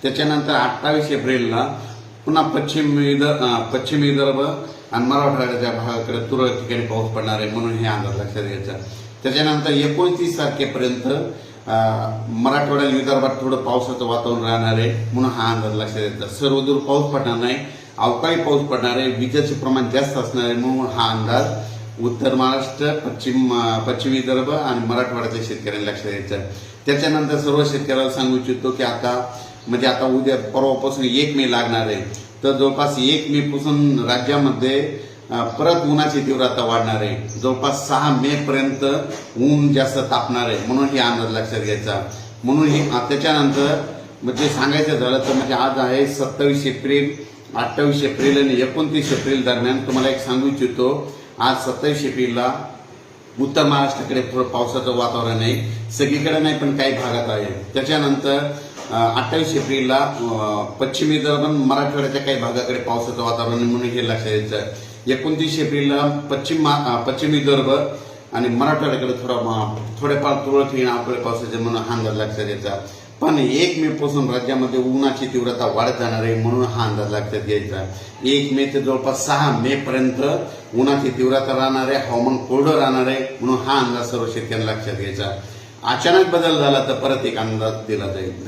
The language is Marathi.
त्याच्यानंतर 28 एप्रिलला पुन्हा पश्चिम विदर्भ आणि मराठवाड्याच्या भागाकडे तुरळक ठिकाणी पाऊस पडणार आहे, म्हणून हे अंदाज लक्षात घ्यायचा. त्याच्यानंतर 29 तारखेपर्यंत मराठवाड्यात विदर्भात थोडं पावसाचं वातावरण राहणार आहे, म्हणून हा अंदाज लक्षात घ्यायचा. सर्वदूर पाऊस पडणार नाही, अवकाळी पाऊस पडणार आहे, विजेचे प्रमाण जास्त असणार आहे, म्हणून हा अंदाज उत्तर महाराष्ट्र, पश्चिम विदर्भ आणि मराठवाड्यातल्या शेतकऱ्यांना लक्षात द्यायचा. त्याच्यानंतर सर्व शेतकऱ्याला सांगू इच्छितो की आता उद्या परवापासून 1 मे लागणार आहे, तर जवळपास 1 मे पासून राज्यामध्ये परत उन्हाची तीव्रता वाढणार आहे. जवळपास 6 मे पर्यंत ऊन जास्त तापणार आहे, म्हणून हे अंदाज लक्षात घ्यायचा. म्हणून हे त्याच्यानंतर म्हणजे सांगायचं झालं तर म्हणजे आज आहे 27 एप्रिल, 28 एप्रिल आणि 29 एप्रिल दरम्यान तुम्हाला एक सांगू इच्छितो. आज 27 एप्रिलला उत्तर महाराष्ट्राकडे थोडं पावसाचं वातावरण आहे, सगळीकडे नाही पण काही भागात आहे. त्याच्यानंतर 28 एप्रिलला पश्चिम विदर्भ मराठवाड्याच्या काही भागाकडे पावसाचं वातावरण आहे, म्हणून हे लक्षात द्यायचं. 29 एप्रिलला पश्चिम विदर्भ आणि मराठवाड्याकडे थोडेफार तुरळक ठिकाणी अवकाळी पावसाचे, म्हणून हा अंदाज लक्षात द्यायचा. पण 1 मे पासून राज्यामध्ये उन्हाची तीव्रता वाढत जाणार आहे, म्हणून हा अंदाज लक्षात घ्यायचा. 1 मे ते जवळपास 6 मे पर्यंत उन्हाची तीव्रता राहणार आहे, हवामान कोरडं राहणार आहे, म्हणून हा अंदाज सर्व शेतकऱ्यांना लक्षात घ्यायचा. अचानक बदल झाला तर परत एक अंदाज दिला जाईल.